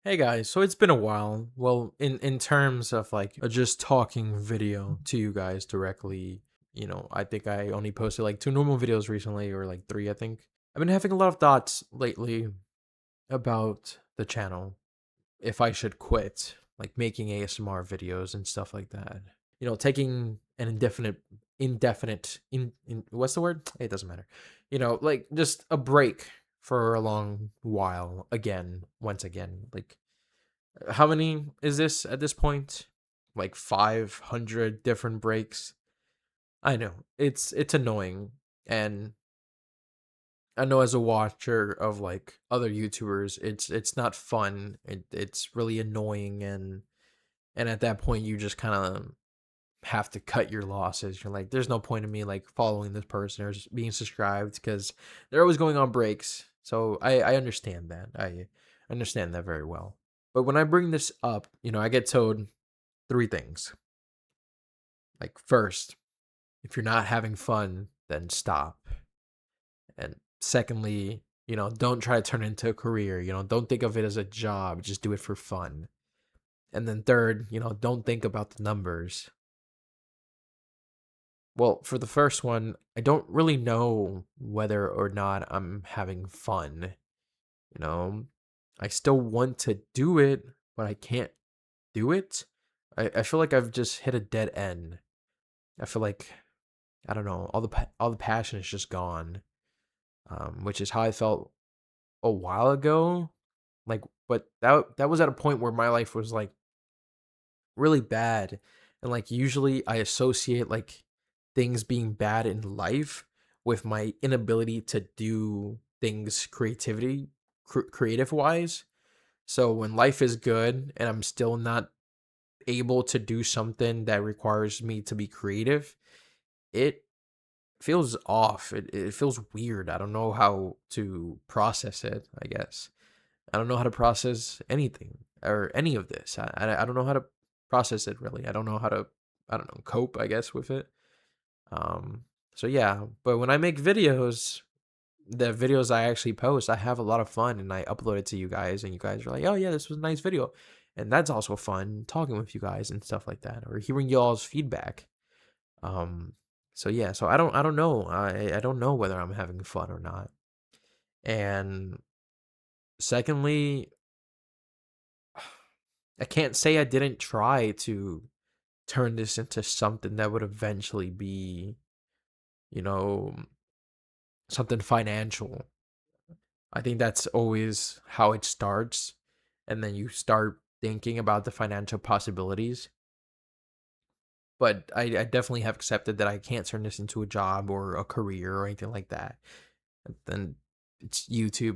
Hey guys, so it's been a while. Well, in terms of like a just talking video to you guys directly, I think I only posted like two normal videos recently or like three, I think. I've been having a lot of thoughts lately about the channel if I should quit like making ASMR videos and stuff like that. Taking an in what's the word? It doesn't matter. Like just a break for a long while once again. Like how many is this at this point? Like 500 different breaks. I know. It's annoying. And I know as a watcher of like other YouTubers, it's not fun. It's really annoying and at that point you just kind of have to cut your losses. You're like, there's no point in me like following this person or being subscribed because they're always going on breaks. So I understand that. I understand that very well. But when I bring this up, I get told three things. Like, first, if you're not having fun, then stop. And secondly, don't try to turn it into a career. Don't think of it as a job. Just do it for fun. And then third, don't think about the numbers. Well, for the first one, I don't really know whether or not I'm having fun. You know, I still want to do it, but I can't do it. I feel like I've just hit a dead end. I feel like I don't know, all the passion is just gone. Which is how I felt a while ago. Like, but that was at a point where my life was like really bad, and like usually I associate like things being bad in life with my inability to do things creative wise. So when life is good and I'm still not able to do something that requires me to be creative, it feels off. It feels weird. I don't know how to process it, I guess. I don't know how to process anything or any of this. I don't know how to process it really. I don't know how to, I don't know, cope, I guess, with it. Um, so yeah, but when I make videos, the videos I actually post, I have a lot of fun and I upload it to you guys and you guys are like, "Oh yeah, this was a nice video." And that's also fun talking with you guys and stuff like that or hearing y'all's feedback. Um, so yeah, so I don't know. I don't know whether I'm having fun or not. And secondly, I can't say I didn't try to turn this into something that would eventually be, you know, something financial. I think that's always how it starts. And then you start thinking about the financial possibilities. But I definitely have accepted that I can't turn this into a job or a career or anything like that. And then it's YouTube,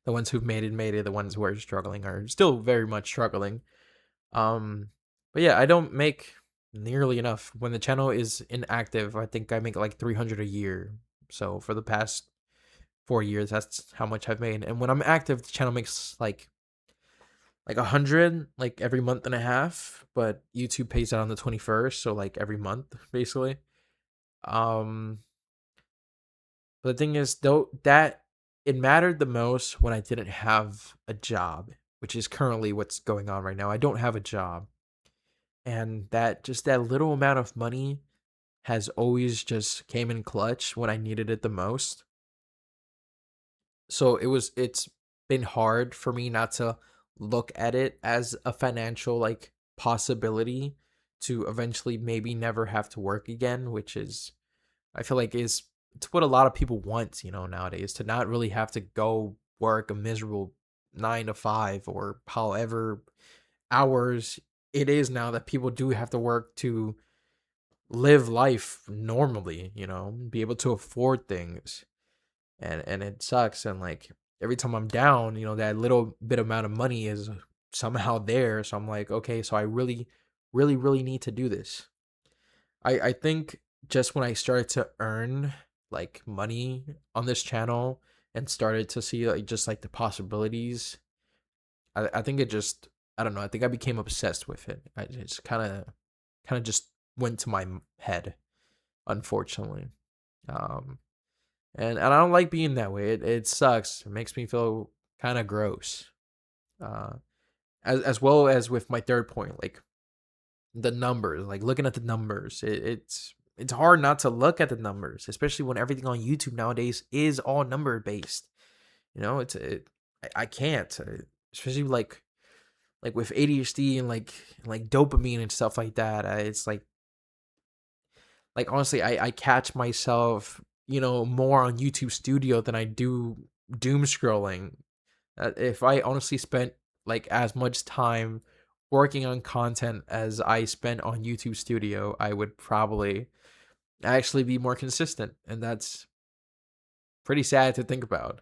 the ones who've made it. The ones who are struggling are still very much struggling. Um, but yeah, I don't make nearly enough. When the channel is inactive, I think I make like 300 a year. So for the past 4 years, that's how much I've made. And when I'm active, the channel makes like 100 like every month and a half. But YouTube pays out on the 21st, so like every month basically. Um, but the thing is, though, that it mattered the most when I didn't have a job, which is currently what's going on right now. I don't have a job. And that little amount of money has always just came in clutch when I needed it the most. So it's been hard for me not to look at it as a financial like possibility to eventually maybe never have to work again, which is I feel like is it's what a lot of people want, nowadays, to not really have to go work a miserable 9 to 5 or however hours it is now that people do have to work to live life normally, be able to afford things. And it sucks, and like every time I'm down, that little bit amount of money is somehow there. So I'm like, okay, so I really, really, really need to do this. I think just when I started to earn like money on this channel and started to see like just like the possibilities, I think it just I don't know, I think I became obsessed with it. I just kind of just went to my head, unfortunately. Um, and I don't like being that way. It sucks. It makes me feel kind of gross. Uh, as well as with my third point, like the numbers, like looking at the numbers. It's hard not to look at the numbers, especially when everything on YouTube nowadays is all number based. You know, I can't, especially like with ADHD and like dopamine and stuff like that. It's like honestly, I catch myself, more on YouTube Studio than I do doom scrolling. If I honestly spent like as much time working on content as I spent on YouTube Studio, I would probably actually be more consistent, and that's pretty sad to think about.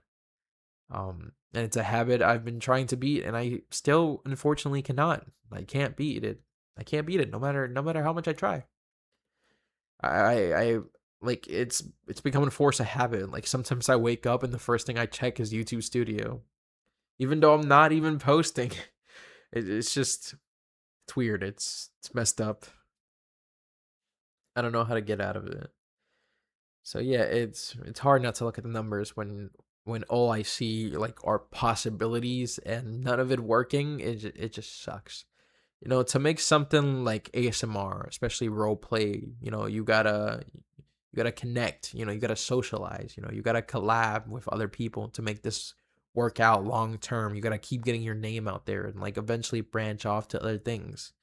And it's a habit I've been trying to beat, and I still unfortunately cannot. I can't beat it. I can't beat it, no matter how much I try. I like it's becoming a force of habit. Like sometimes I wake up and the first thing I check is YouTube Studio, even though I'm not even posting. It's just it's weird. It's messed up. I don't know how to get out of it. So yeah, it's hard not to look at the numbers when all I see like are possibilities and none of it working. It just sucks. To make something like ASMR, especially role play, you gotta connect. You gotta socialize. You gotta collab with other people to make this work out long term. You gotta keep getting your name out there and like eventually branch off to other things.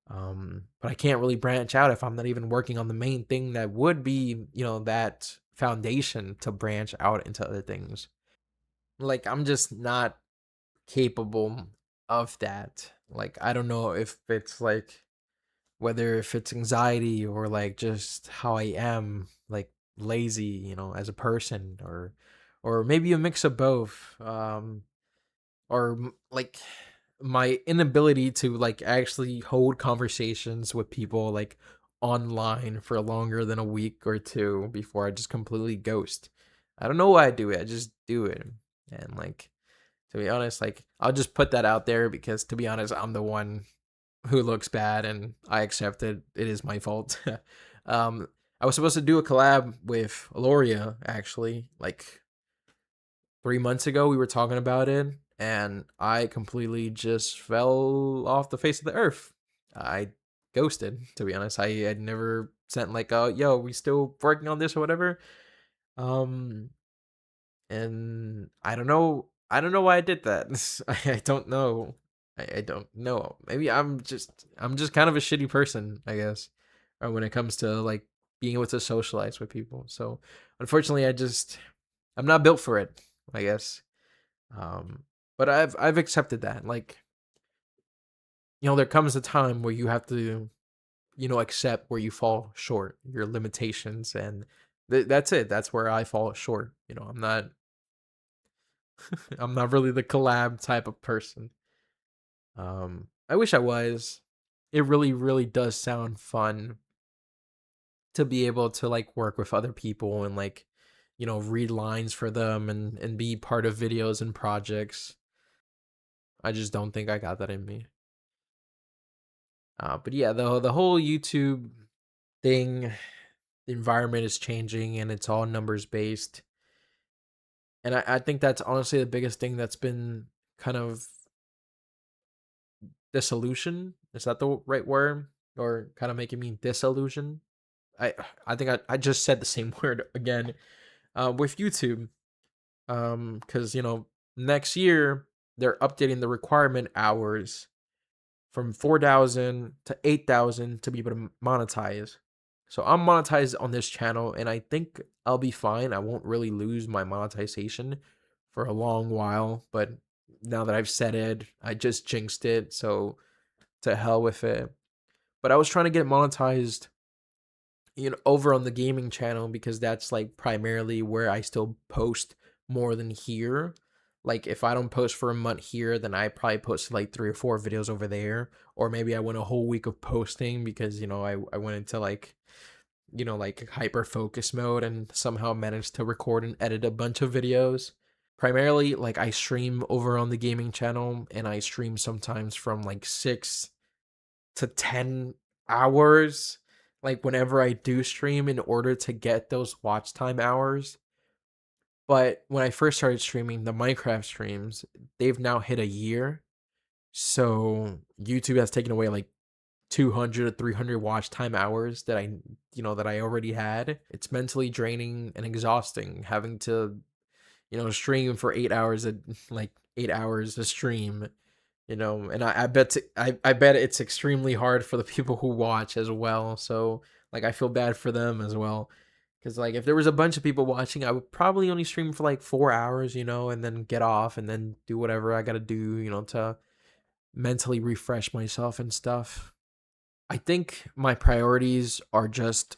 But I can't really branch out if I'm not even working on the main thing that would be, that foundation to branch out into other things. Like I'm just not capable of that. Like I don't know if it's like whether if it's anxiety or like just how I am, like lazy, as a person or maybe a mix of both. Or like my inability to like actually hold conversations with people like online for longer than a week or two before I just completely ghost. I don't know why I do it. I just do it. And like to be honest, like I'll just put that out there because to be honest, I'm the one who looks bad and I accept it. It is my fault. um I was supposed to do a collab with Aloria actually, like 3 months ago. We were talking about it, and I completely just fell off the face of the earth. I ghosted, to be honest. I had never sent like, yo, we still working on this or whatever. Um, and I don't know why I did that. I don't know. I don't know. Maybe I'm just kind of a shitty person, I guess, when it comes to like being able to socialize with people. So unfortunately, I'm not built for it, I guess. Um, but I've accepted that. Like, there comes a time where you have to, accept where you fall short, your limitations, and that's it. That's where I fall short. I'm not really the collab type of person. I wish I was. It really, really does sound fun to be able to like work with other people and like, read lines for them and be part of videos and projects. I just don't think I got that in me. But yeah, the whole YouTube thing, the environment is changing and it's all numbers based. And I think that's honestly the biggest thing that's been kind of disillusion. Is that the right word? Or kind of making me disillusion? I I think I just said the same word again. With YouTube. Because next year they're updating the requirement hours from 4,000 to 8,000 to be able to monetize. So I'm monetized on this channel and I think I'll be fine. I won't really lose my monetization for a long while, but now that I've said it, I just jinxed it. So to hell with it. But I was trying to get monetized, over on the gaming channel because that's like primarily where I still post more than here. Like if I don't post for a month here, then I probably post like 3 or 4 videos over there. Or maybe I went a whole week of posting because, I went into like, like hyper focus mode and somehow managed to record and edit a bunch of videos. Primarily, like I stream over on the gaming channel and I stream sometimes from like 6 to 10 hours, like whenever I do stream in order to get those watch time hours. But when I first started streaming the Minecraft streams, they've now hit a year. So YouTube has taken away like 200 or 300 watch time hours that I already had. It's mentally draining and exhausting having to, stream for 8 hours, like 8 hours a stream, and I bet it's extremely hard for the people who watch as well. So like I feel bad for them as well. Because like if there was a bunch of people watching, I would probably only stream for like 4 hours, and then get off and then do whatever I gotta do, to mentally refresh myself and stuff. I think my priorities are just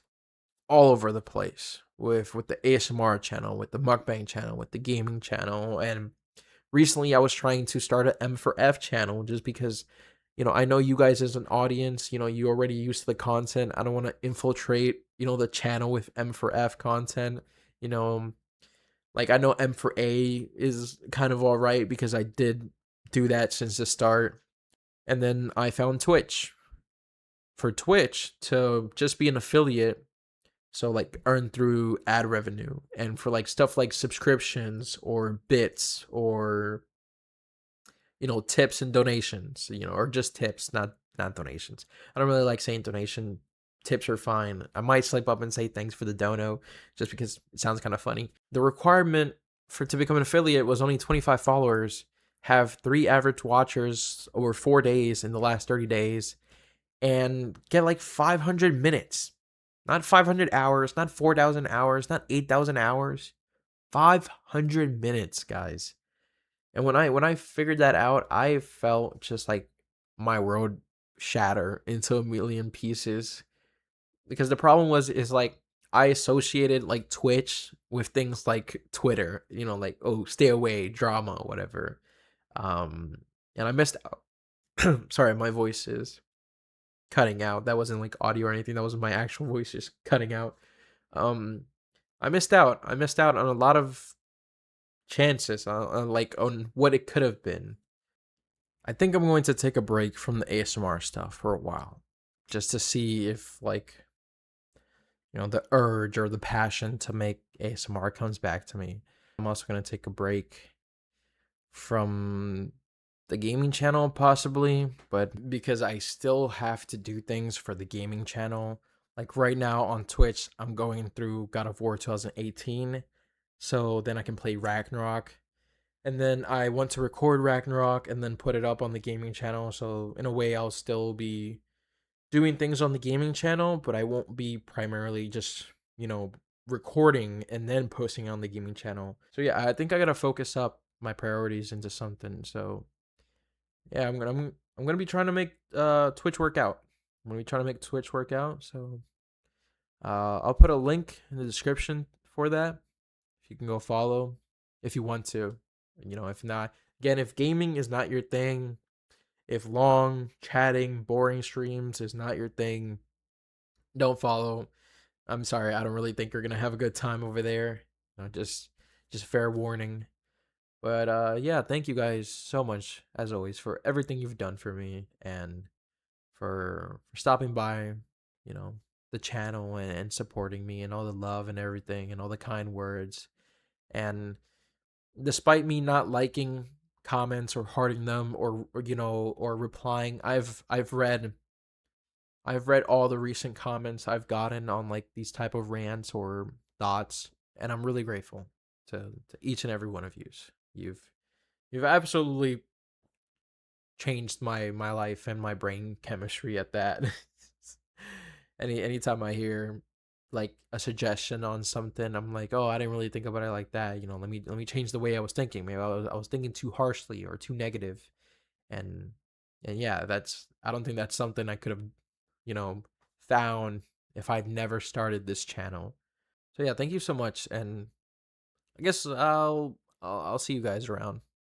all over the place with the ASMR channel, with the mukbang channel, with the gaming channel, and recently I was trying to start an M for F channel just because I know you guys as an audience, you already used to the content. I don't want to infiltrate, the channel with M for F content. You know, like I know M for A is kind of all right because I did do that since the start. And then I found Twitch. For Twitch to just be an affiliate, so like earn through ad revenue, and for like stuff like subscriptions or bits or tips and donations, or just tips, not donations. I don't really like saying donation. Tips are fine. I might slip up and say thanks for the dono just because it sounds kind of funny. The requirement for to become an affiliate was only 25 followers, have 3 average watchers over 4 days in the last 30 days, and get like 500 minutes. Not 500 hours, not 4,000 hours, not 8,000 hours. 500 minutes, guys. And when I figured that out, I felt just like my world shatter into a million pieces. Because the problem is like I associated like Twitch with things like Twitter, like, oh, stay away, drama, whatever. Um and I missed out. Sorry, my voice is cutting out. That wasn't like audio or anything. That was my actual voice just cutting out. Um I missed out. I missed out on a lot of chances on what it could have been. I think I'm going to take a break from the ASMR stuff for a while, just to see if like the urge or the passion to make ASMR comes back to me. I'm also going to take a break from the gaming channel possibly, but because I still have to do things for the gaming channel. Like right now on Twitch, I'm going through God of War 2018, so then I can play Ragnarok. And then I want to record Ragnarok and then put it up on the gaming channel. So in a way, I'll still be doing things on the gaming channel, but I won't be primarily just, recording and then posting on the gaming channel. So yeah, I think I gotta focus up my priorities into something. So yeah, I'm gonna be trying to make Twitch work out. I'm gonna be trying to make Twitch work out. So I'll put a link in the description for that. If you can go follow if you want to. If not, again, if gaming is not your thing, if long, chatting, boring streams is not your thing, don't follow. I'm sorry, I don't really think you're gonna have a good time over there. Just fair warning. But yeah, thank you guys so much as always for everything you've done for me and for stopping by, you know, the channel and supporting me and all the love and everything and all the kind words. And despite me not liking comments or hearting them or replying, I've read all the recent comments I've gotten on like these type of rants or thoughts, and I'm really grateful to each and every one of you. You've absolutely changed my life and my brain chemistry at that. Anytime I hear like a suggestion on something, I'm like, oh, I didn't really think about it like that. Let me change the way I was thinking. Maybe I was thinking too harshly or too negative, and yeah, I don't think that's something I could have, you know, found if I'd never started this channel. So yeah, thank you so much, and I guess I'll see you guys around.